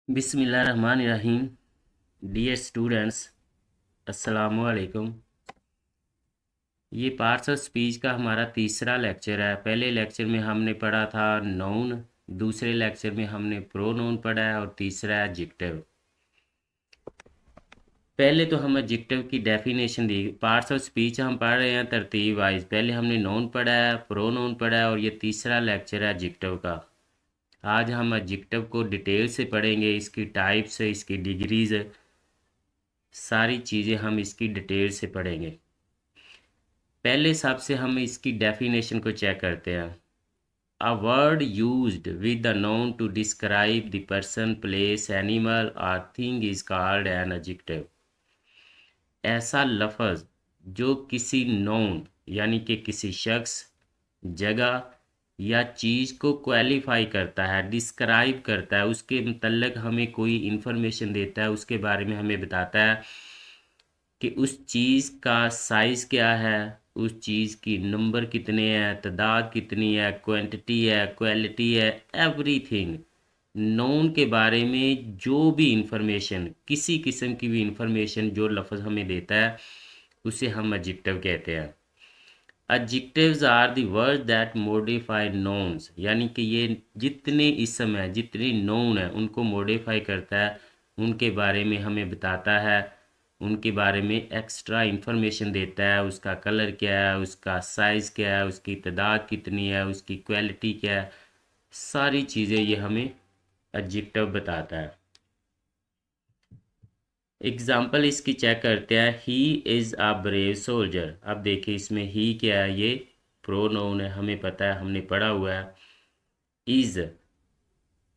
बिस्मिल्लाहिर्रहमानिर्रहीम। Dear students, अस्सलामुअलैकुम। ये पार्ट्स ऑफ स्पीच का हमारा तीसरा लेक्चर है। पहले लेक्चर में हमने पढ़ा था नाउन, दूसरे लेक्चर में हमने प्रोनाउन पढ़ा है और तीसरा एडजेक्टिव। पहले तो हम एडजेक्टिव की definition the. Parts of speech हम पढ़ रहे हैं तरतीब वाइज। पहले हमने नाउन पढ़ा है, प्रोनाउन पढ़ा है और ये तीसरा लेक्चर है एडजेक्टिव का। आज हम एडजेक्टिव को डिटेल से पढ़ेंगे, इसकी टाइप्स, इसकी डिग्रीज, सारी चीज़ें हम इसकी डिटेल से पढ़ेंगे। पहले सबसे हम इसकी डेफिनेशन को चेक करते हैं। A word used with the noun to describe the person, place, animal और thing is called an adjective. ऐसा लफ्ज़ जो किसी नाउन यानी कि किसी शख्स, जगह या चीज़ को क्वालिफाई करता है, डिस्क्राइब करता है, उसके मतलब हमें कोई इन्फॉर्मेशन देता है, उसके बारे में हमें बताता है कि उस चीज़ का साइज़ क्या है, उस चीज़ की नंबर कितने हैं, तादाद कितनी है, क्वांटिटी है, क्वालिटी है, एवरीथिंग। नोन के बारे में जो भी इंफॉर्मेशन, किसी किस्म की भी इंफॉर्मेशन जो लफ्ज़ हमें देता है उसे हम एडजेक्टिव कहते हैं। Adjectives are the words that modify nouns, यानी कि ये जितने इसम हैं, जितने नोन हैं, उनको मॉडिफाई करता है, उनके बारे में हमें बताता है, उनके बारे में एक्स्ट्रा इंफॉर्मेशन देता है। उसका कलर क्या है, उसका साइज़ क्या है, उसकी तादाद कितनी है, उसकी क्वालिटी क्या है, सारी चीज़ें ये हमें एडजेक्टिव बताता है। एग्जाम्पल इसकी चेक करते हैं। He is a brave soldier. अब देखिए इसमें ही क्या है, ये प्रोनाउन है, हमें पता है, हमने पढ़ा हुआ है। इज़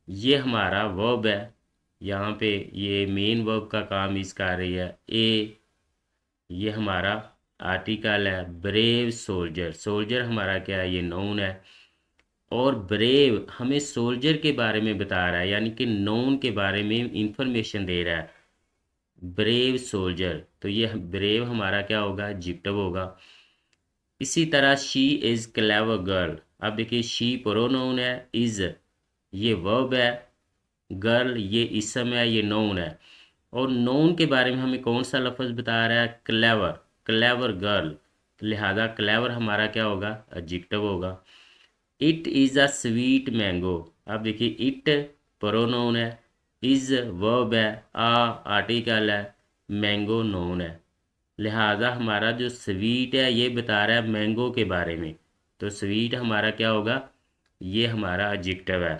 ये हमारा वर्ब है, यहाँ पे ये मेन वर्ब का काम इस कर रही है। ए ये हमारा आर्टिकल है। ब्रेव सोल्जर, सोल्जर हमारा क्या है, ये नाउन है। और ब्रेव हमें सोल्जर के बारे में बता रहा है, यानी कि नाउन के बारे में इंफॉर्मेशन दे रहा है। ब्रेव सोल्जर, तो ये ब्रेव हमारा क्या होगा, एडजेक्टिव होगा। इसी तरह शी इज़ क्लेवर गर्ल। अब देखिए शी प्रोनाउन है, इज़ ये वर्ब है, गर्ल ये इसम है, ये नाउन है। और नाउन के बारे में हमें कौन सा लफ्ज़ बता रहा है, क्लेवर, क्लेवर गर्ल। लिहाजा क्लेवर हमारा क्या होगा, एडजेक्टिव होगा। It is a sweet mango. अब देखिए इट प्रोनाउन है, इज़ वर्ब है, आ आर्टिकल है, मैंगो नाउन है। लिहाजा हमारा जो स्वीट है ये बता रहा है मैंगो के बारे में, तो स्वीट हमारा क्या होगा, ये हमारा एडजेक्टिव है।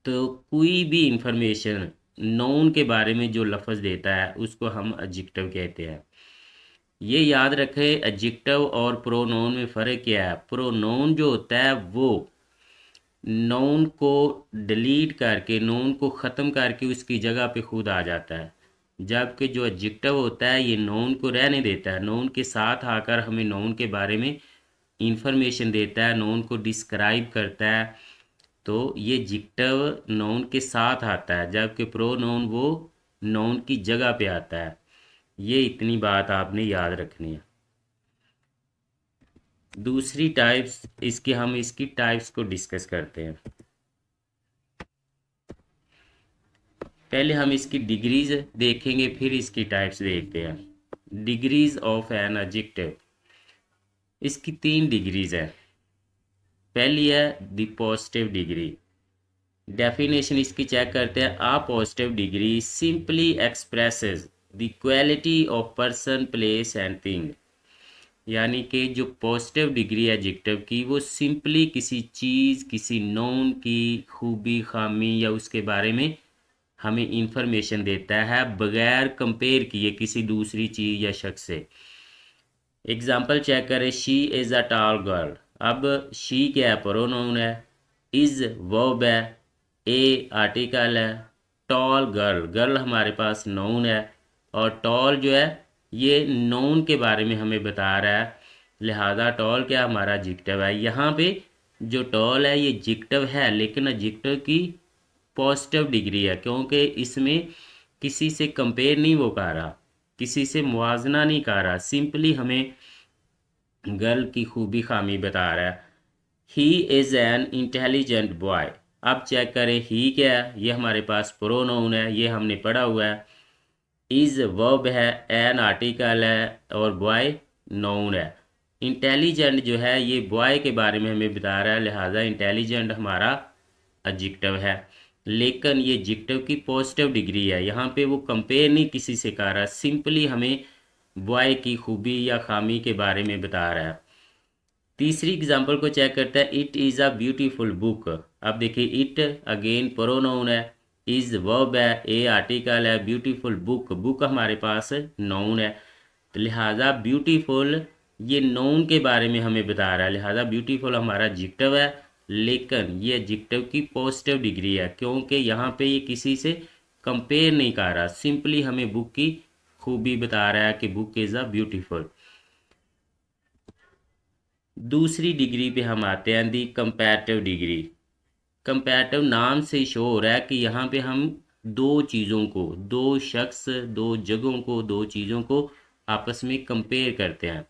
तो कोई भी इंफॉर्मेशन नाउन के बारे में जो लफ्ज़ देता है उसको हम एडजेक्टिव कहते हैं। ये याद रखें एडजेक्टिव और प्रोनाउन में फ़र्क क्या है। प्रोनाउन जो होता है वो नाउन को डिलीट करके, नाउन को ख़त्म करके उसकी जगह पे खुद आ जाता है, जबकि जो एडजेक्टिव होता है ये नाउन को रहने देता है, नाउन के साथ आकर हमें नाउन के बारे में इंफॉर्मेशन देता है, नाउन को डिस्क्राइब करता है। तो ये एडजेक्टिव नाउन के साथ आता है, जबकि प्रोनाउन वो नाउन की जगह पे आता है। ये इतनी बात आपने याद रखनी है। दूसरी टाइप्स इसकी, हम इसकी टाइप्स को डिस्कस करते हैं। पहले हम इसकी डिग्रीज देखेंगे, फिर इसकी टाइप्स देखते हैं। डिग्रीज ऑफ एन एडजेक्टिव, इसकी 3 डिग्रीज है। पहली है द पॉजिटिव डिग्री। डेफिनेशन इसकी चेक करते हैं। A positive degree simply expresses the quality of person, place and thing. यानी कि जो पॉजिटिव डिग्री है एडजेक्टिव की, वो सिंपली किसी चीज़, किसी नोन की खूबी, खामी या उसके बारे में हमें इंफॉर्मेशन देता है बगैर कंपेयर किए किसी दूसरी चीज़ या शख्स से। एग्जाम्पल चेक करें। She is a tall girl. अब शी क्या है, प्रोनाउन है, इज़ वर्ब है, ए आर्टिकल है, टॉल गर्ल, गर्ल हमारे पास नाउन है, और टॉल जो है ये नाउन के बारे में हमें बता रहा है। लिहाजा टॉल क्या हमारा एडजेक्टिव है। यहाँ पे जो टॉल है ये एडजेक्टिव है, लेकिन एडजेक्टिव की पॉजिटिव डिग्री है, क्योंकि इसमें किसी से कंपेयर नहीं वो कर रहा, किसी से मुआजना नहीं कर रहा, सिंपली हमें गर्ल की खूबी खामी बता रहा है। He is an intelligent boy. अब चेक करें ही क्या है, ये हमारे पास प्रोनाउन है, ये हमने पढ़ा हुआ है। इज़ वर्ब है, एन आर्टिकल है और बॉय नाउन है। इंटेलिजेंट जो है ये बॉय के बारे में हमें बता रहा है, लिहाजा इंटेलिजेंट हमारा एडजेक्टिव है। लेकिन ये एडजेक्टिव की पॉजिटिव डिग्री है, यहाँ पे वो कंपेयर नहीं किसी से कर रहा, सिंपली हमें बॉय की खूबी या खामी के बारे में बता रहा है। तीसरी एग्जांपल को चेक करते हैं, it is a beautiful book. अब देखिए इट अगेन प्रोनाउन है, इज़ वर्ब है, ए आर्टिकल है, ब्यूटीफुल बुक, बुक हमारे पास नाउन है। तो लिहाजा ब्यूटीफुल ये नाउन के बारे में हमें बता रहा है, लिहाजा ब्यूटीफुल हमारा एडजेक्टिव है। लेकिन ये एडजेक्टिव की पॉजिटिव डिग्री है, क्योंकि यहाँ पे ये किसी से कंपेयर नहीं कर रहा, सिंपली हमें बुक की खूबी बता रहा है कि बुक इज़ अ ब्यूटीफुल। दूसरी डिग्री पे हम आते हैं, दी कंपैरेटिव डिग्री। कंपैरेटिव नाम से शो हो रहा है कि यहाँ पे हम दो चीज़ों को, दो शख्स, दो जगहों को, दो चीज़ों को आपस में कंपेयर करते हैं।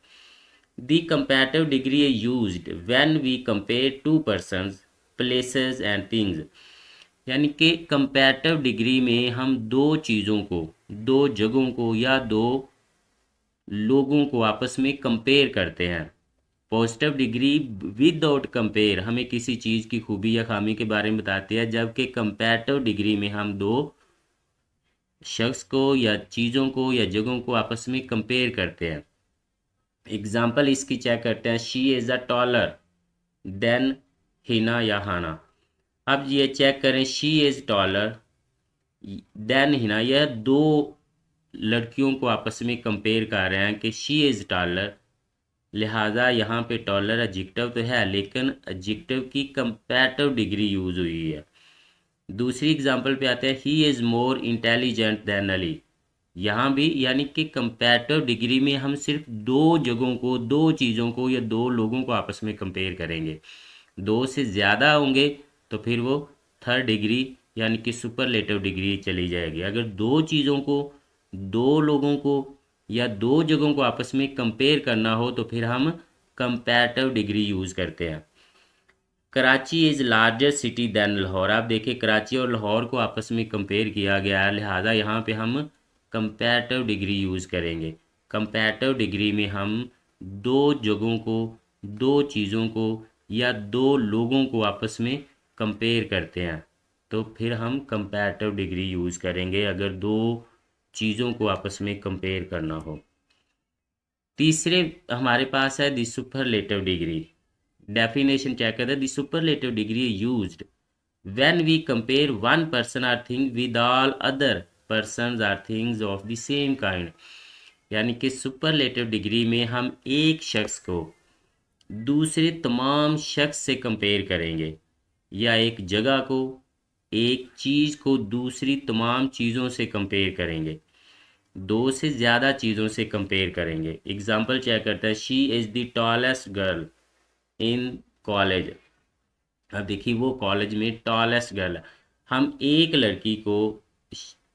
The comparative degree is used when we compare two persons, places and things। यानी कि कंपैरेटिव डिग्री में हम दो चीज़ों को, दो जगहों को या दो लोगों को आपस में कंपेयर करते हैं। पॉजिटिव डिग्री विदाउट कंपेयर हमें किसी चीज़ की खूबी या खामी के बारे में बताती है, जबकि कंपैरेटिव डिग्री में हम दो शख्स को या चीज़ों को या जगहों को आपस में कंपेयर करते हैं। एग्जाम्पल इसकी चेक करते हैं, she is a taller than Hina या हाना। अब ये चेक करें, she is taller than Hina, यह दो लड़कियों को आपस में कंपेयर कर रहे हैं कि शी इज़ टॉलर, लिहाजा यहाँ पे टॉलर एडजेक्टिव तो है, लेकिन एडजेक्टिव की कंपैरेटिव डिग्री यूज़ हुई है। दूसरी एग्जांपल पे आते हैं, he is more intelligent then Ali. यहाँ भी यानी कि कंपैरेटिव डिग्री में हम सिर्फ दो जगहों को, दो चीज़ों को या दो लोगों को आपस में कंपेयर करेंगे। दो से ज़्यादा होंगे तो फिर वो थर्ड डिग्री यानी कि सुपरलेटिव डिग्री चली जाएगी। अगर दो चीज़ों को, दो लोगों को या दो जगहों को आपस में कंपेयर करना हो तो फिर हम कंपैरेटिव डिग्री यूज़ करते हैं। Karachi is larger city than Lahore. आप देखिए कराची और लाहौर को आपस में कंपेयर किया गया है, लिहाजा यहाँ पे हम कंपैरेटिव डिग्री यूज़ करेंगे। कंपैरेटिव डिग्री में हम दो जगहों को, दो चीज़ों को या दो लोगों को आपस में कंपेयर करते हैं, तो फिर हम कंपैरेटिव डिग्री यूज़ करेंगे अगर दो चीज़ों को आपस में कंपेयर करना हो। तीसरे हमारे पास है the superlative degree. Definition check करते हैं, the superlative degree used when we compare one person or thing with all other persons or things of the same kind. यानी कि सुपरलेटिव डिग्री में हम एक शख्स को दूसरे तमाम शख्स से कंपेयर करेंगे, या एक जगह को, एक चीज़ को दूसरी तमाम चीज़ों से कंपेयर करेंगे, दो से ज़्यादा चीज़ों से कंपेयर करेंगे। एग्जाम्पल चेक करते हैं, she is the tallest girl in college. अब देखिए वो कॉलेज में टॉलेस्ट गर्ल है, हम एक लड़की को,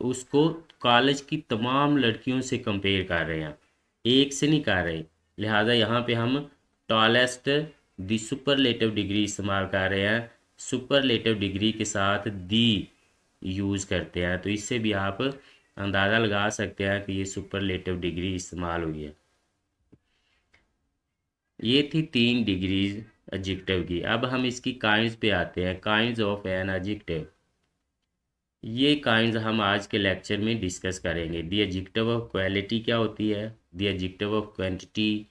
उसको कॉलेज की तमाम लड़कियों से कंपेयर कर रहे हैं, एक से नहीं कर रहे, लिहाजा यहाँ पे हम टॉलेस्ट दी सुपरलेटिव डिग्री इस्तेमाल कर रहे हैं। सुपरलेटिव डिग्री के साथ दी यूज़ करते हैं, तो इससे भी आप अंदाज़ा लगा सकते हैं कि ये सुपरलेटिव डिग्री इस्तेमाल हुई है। ये थी तीन डिग्रीज एडजेक्टिव की। अब हम इसकी काइंड्स पे आते हैं, काइंड्स ऑफ एन एडजेक्टिव। ये काइंड्स हम आज के लेक्चर में डिस्कस करेंगे। द एडजेक्टिव ऑफ क्वालिटी क्या होती है, the adjective of quantity,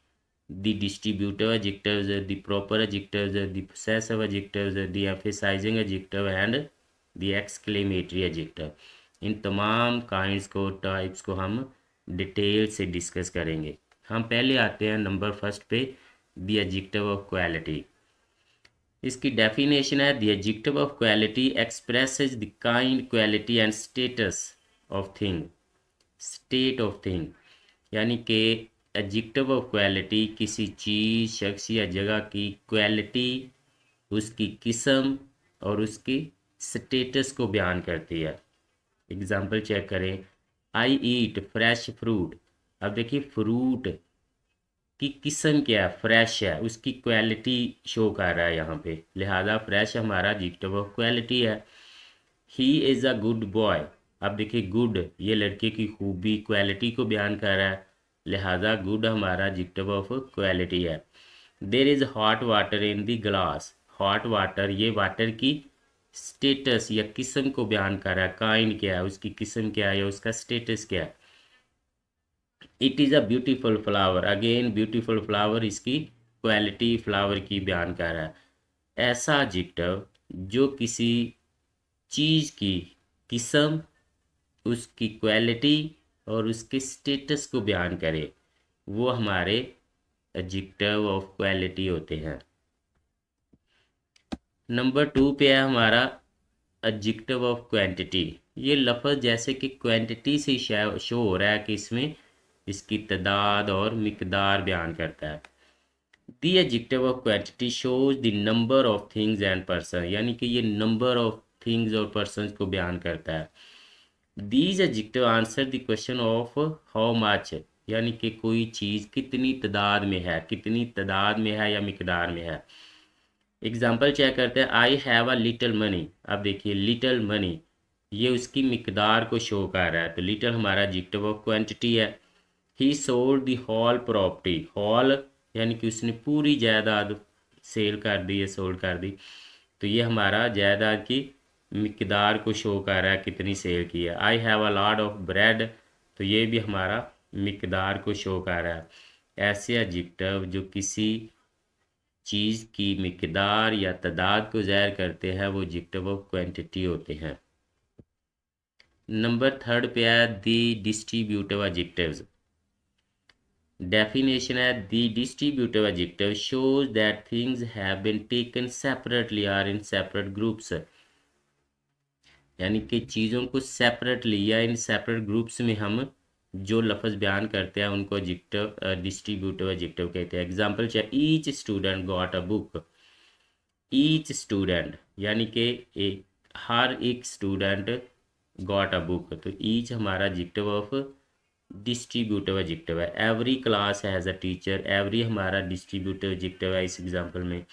the distributive adjectives, the proper adjectives, the possessive adjectives, the emphasising adjective and the exclamatory adjective. इन तमाम काइंड्स को, टाइप्स को हम डिटेल से डिस्कस करेंगे। हम पहले आते हैं नंबर फर्स्ट पे, द एडजेक्टिव ऑफ क्वालिटी। इसकी डेफिनेशन है, the adjective of quality expresses the kind, quality and status of thing. State of thing यानी कि एडजेक्टिव ऑफ क्वालिटी किसी चीज़, शख्स या जगह की क्वालिटी, उसकी किस्म और उसकी स्टेटस को बयान करती है। एग्जाम्पल चेक करें, आई ईट फ्रेश फ्रूट। अब देखिए फ्रूट की किस्म क्या है, फ्रेश है, उसकी क्वालिटी शो कर रहा है यहाँ पे, लिहाजा फ्रेश हमारा एडजेक्टिव ऑफ क्वालिटी है। He is a good boy, अब देखिए गुड ये लड़के की खूबी क्वालिटी को बयान कर रहा है, लिहाजा गुड हमारा एडजेक्टिव ऑफ क्वालिटी है। There is hot water in the glass, hot water ये वाटर की स्टेटस या किस्म को बयान कर रहा है, काइंड क्या है, उसकी किस्म क्या है या उसका स्टेटस क्या है। It is a beautiful flower, again beautiful flower इसकी क्वालिटी फ्लावर की बयान कर रहा है। ऐसा एडजेक्टिव जो किसी चीज़ की किस्म, उसकी क्वालिटी और उसके स्टेटस को बयान करे, वो हमारे एडजेक्टिव ऑफ क्वालिटी होते हैं। नंबर 2 पे है हमारा एडजेक्टिव ऑफ क्वांटिटी। ये लफ्ज़ जैसे कि क्वांटिटी से शो हो रहा है कि इसमें इसकी तादाद और मिकदार बयान करता है। The adjective of quantity shows the number of things and person, यानी कि ये नंबर ऑफ थिंग्स और पर्सन को बयान करता है। These adjective answer the question of how much, यानी कि कोई चीज़ कितनी तादाद में है, कितनी तादाद में है या मिकदार में है। एग्जाम्पल चेक करते हैं, I have a little money, अब देखिए लिटिल मनी ये उसकी मिकदार को शो कर रहा है, तो लिटिल हमारा एडजेक्टिव ऑफ क्वांटिटी है। He sold the whole property, whole यानी कि उसने पूरी जायदाद सेल कर दी या सोल्ड कर दी, तो ये हमारा जायदाद की मिकदार को शो कर रहा है कितनी सेल की है। I have a lot of bread, तो ये भी हमारा मिकदार को शो कर रहा है। ऐसे एडजेक्टिव जो किसी चीज़ की मिकदार या तादाद को ज़ाहिर करते हैं वो एडजेक्टिव ऑफ क्वांटिटी होते हैं। नंबर 3 पे है दी डिस्ट्रीब्यूटिव एडजेक्टिव्स। डेफिनेशन है the distributive adjective shows that things have been taken separately और इन सेपरेट ग्रुप्स, यानी कि चीज़ों को सेपरेटली या इन सेपरेट ग्रुप्स में हम जो लफ्ज़ बयान करते हैं उनको एडजेक्टिव डिस्ट्रीब्यूटिव एडजेक्टिव कहते हैं। एग्जांपल चाहिए, each student got a book, each student यानी कि हर एक स्टूडेंट गॉट अ बुक, तो ईच हमारा एडजेक्टिव ऑफ डिस्ट्रीब्यूटिव एडजेक्टिव है। Every class has a teacher, every हमारा डिस्ट्रीब्यूटिव एडजेक्टिव है इस एग्जांपल में।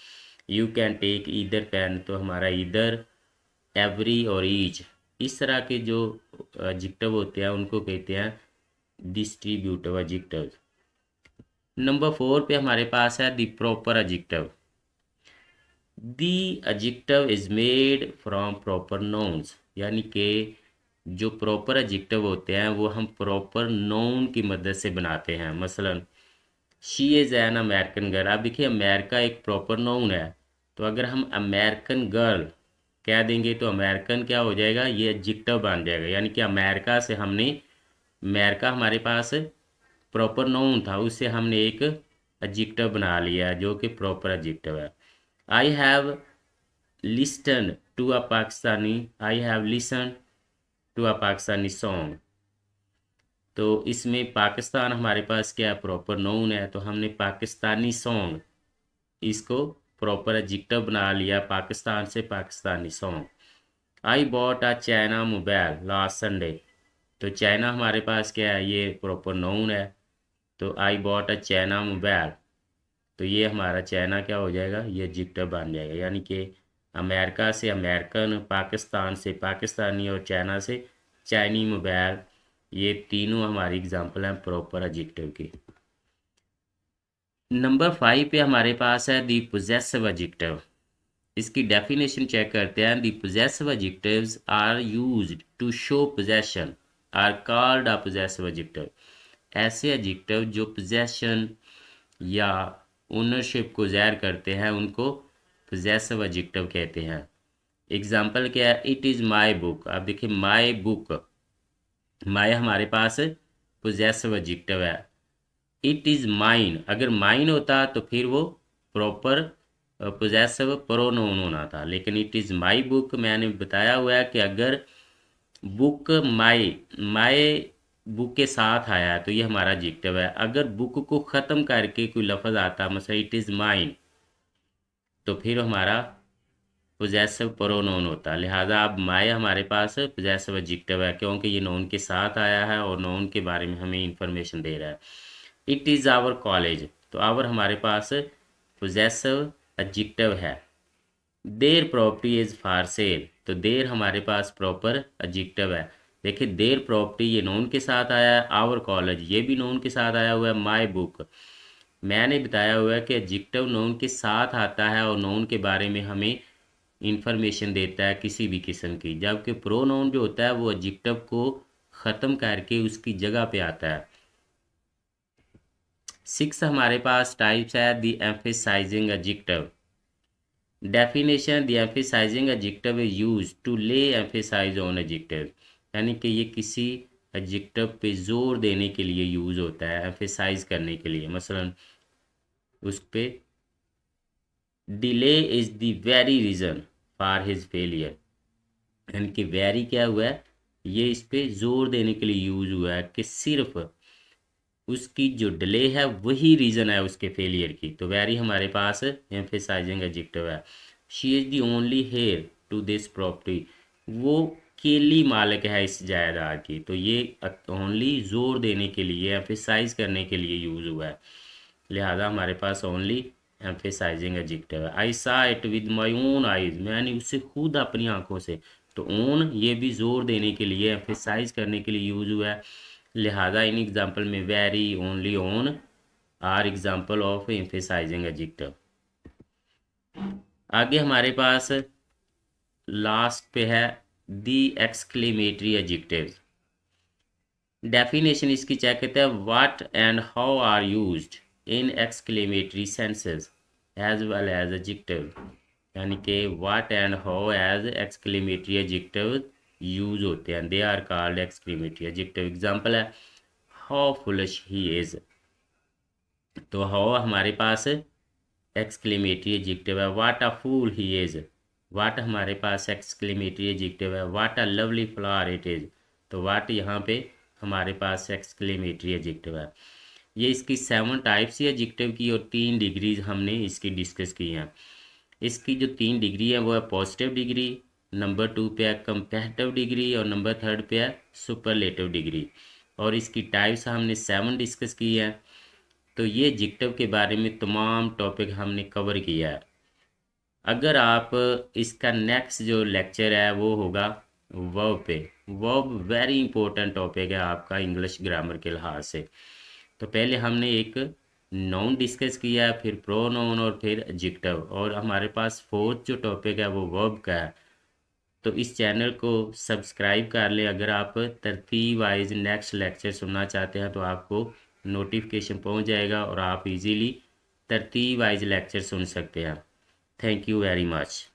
You can take either pen, तो हमारा ईदर, एवरी और ईच इस तरह के जो एडजेक्टिव होते हैं उनको कहते हैं डिस्ट्रीब्यूटिव एडजेक्टिव। नंबर 4 पे हमारे पास है the proper adjective. The adjective is made from proper nouns, यानी कि जो प्रॉपर एडजेक्टिव होते हैं वो हम प्रॉपर नाउन की मदद से बनाते हैं। मसलन she is an American girl, अब देखिए अमेरिका एक प्रॉपर नाउन है, तो अगर हम अमेरिकन गर्ल कह देंगे तो अमेरिकन क्या हो जाएगा, ये एडजेक्टिव बन जाएगा, यानी कि अमेरिका से हमने, अमेरिका हमारे पास प्रॉपर नाउन था उससे हमने एक एडजेक्टिव बना लिया है जो कि प्रॉपर एडजेक्टिव है। I have listen to a Pakistani, I have listen to a Pakistani song, तो इसमें पाकिस्तान हमारे पास क्या प्रॉपर नाउन है, तो हमने पाकिस्तानी सॉन्ग इसको प्रॉपर एडजेक्टिव बना लिया, पाकिस्तान से Pakistani song. I bought a China mobile last Sunday, तो चाइना हमारे पास क्या है, ये प्रॉपर नाउन है, तो I bought a China mobile, तो ये हमारा चाइना क्या हो जाएगा, ये एडजेक्टिव बन जाएगा। यानी कि अमेरिका से अमेरिकन, पाकिस्तान से पाकिस्तानी और चाइना से चाइनी मोबाइल, ये तीनों हमारी एग्जांपल हैं प्रॉपर एडजेक्टिव की। नंबर 5 पे हमारे पास है दी पोजेसिव एडजेक्टिव। इसकी डेफिनेशन चेक करते हैं। The possessive adjectives are used to show possession are called a possessive adjective. ऐसे एडजेक्टिव जो पोजेशन या ओनरशिप को ज़ाहिर करते हैं उनको पोजेसिव एडजेक्टिव कहते हैं। एग्जाम्पल क्या है, इट इज़ माई बुक, अब देखिए माई बुक, माई हमारे पास पोजेसिव एडजेक्टिव है। इट इज़ माइन, अगर माइन होता तो फिर वो प्रॉपर पोजेसिव प्रोनाउन होना था, लेकिन इट इज़ माई बुक मैंने बताया हुआ है कि अगर बुक माई, माई बुक के साथ आया तो ये हमारा एडजेक्टिव है। अगर बुक को ख़त्म करके कोई लफ्ज़ आता मतलब इट इज़ माइन, तो फिर हमारा पोजेसिव प्रोनाउन होता है। लिहाजा अब माई हमारे पास पोजेसिव एडजेक्टिव है क्योंकि ये नाउन के साथ आया है और नाउन के बारे में हमें इंफॉर्मेशन दे रहा है। इट इज़ आवर कॉलेज, तो आवर हमारे पास पोजेसिव एडजेक्टिव है। Their property is for sale, तो देयर हमारे पास प्रॉपर एडजेक्टिव है। देखिए देयर प्रॉपर्टी ये नोन के साथ आया है, आवर कॉलेज ये भी नोन के साथ आया हुआ है, माय बुक मैंने बताया हुआ है कि एडजेक्टिव नोन के साथ आता है और नोन के बारे में हमें इंफॉर्मेशन देता है किसी भी किस्म की, जबकि प्रोनाउन जो होता है वो एडजेक्टिव को ख़त्म करके उसकी जगह पे आता है। 6 हमारे पास टाइप्स है the emphasising adjective. Definition the emphasising adjective is use to lay emphasise on adjective, यानी कि ये किसी एडजेक्टिव पे जोर देने के लिए यूज होता है, एम्फेसाइज करने के लिए। मसलन उस पे delay is the very reason for his failure, यानी कि वेरी क्या हुआ है, ये इस पे जोर देने के लिए यूज हुआ है कि सिर्फ उसकी जो डिले है वही रीज़न है उसके फेलियर की, तो वेरी हमारे पास एम्फेसाइजिंग एडजेक्टिव है। She is the only heir to this property, वो केली मालिक है इस जायदाद की, तो ये ओनली जोर देने के लिए एम्फेसाइज करने के लिए यूज़ हुआ है, लिहाजा हमारे पास ओनली एम्फेसाइजिंग एडजेक्टिव है। आई सा it with my own eyes, मैंने उसे खुद अपनी आंखों से, तो ओन ये भी जोर देने के लिए एम्फेसाइज करने के लिए यूज हुआ है, लिहाजा इन एग्जाम्पल में very, only, own are example of emphasising adjective. आगे हमारे पास लास्ट पे है दी एक्सक्लेमेटरी एडजेक्टिव। डेफिनेशन इसकी चेक करते हैं, what and how are used in exclamatory sentences as well as adjective, यानी कि what and how as exclamatory adjective use होते हैं, they are called exclamatory adjective. Example है हाउ फुलिश ही इज, तो how हमारे पास एक्सक्लेमेटरी एडजेक्टिव है, what a fool he is, what हमारे पास एक्सक्लेमेटरी एडजेक्टिव है, what a lovely flower it is, तो व्हाट यहाँ पे हमारे पास एक्सक्लेमेटरी एडजेक्टिव है। ये इसकी 7 टाइप्स ही एडजेक्टिव की और 3 डिग्रीज हमने इसकी डिस्कस की हैं। इसकी जो 3 डिग्री है वो है पॉजिटिव डिग्री, नंबर 2 पे है कंपैरेटिव डिग्री और नंबर 3 पे है सुपरलेटिव डिग्री, और इसकी टाइप्स हमने 7 डिस्कस की है। तो ये एडजेक्टिव के बारे में तमाम टॉपिक हमने कवर किया है। अगर आप इसका नेक्स्ट जो लेक्चर है वो होगा वर्ब पे, वर्ब वेरी इंपॉर्टेंट टॉपिक है आपका इंग्लिश ग्रामर के लिहाज से। तो पहले हमने एक नाउन डिस्कस किया, फिर प्रोनाउन और फिर एडजेक्टिव, और हमारे पास 4th जो टॉपिक है वो वर्ब का है। तो इस चैनल को सब्सक्राइब कर लें, अगर आप तरतीब वाइज नेक्स्ट लेक्चर सुनना चाहते हैं तो आपको नोटिफिकेशन पहुंच जाएगा और आप इजीली तरतीब वाइज लेक्चर सुन सकते हैं। Thank you very much.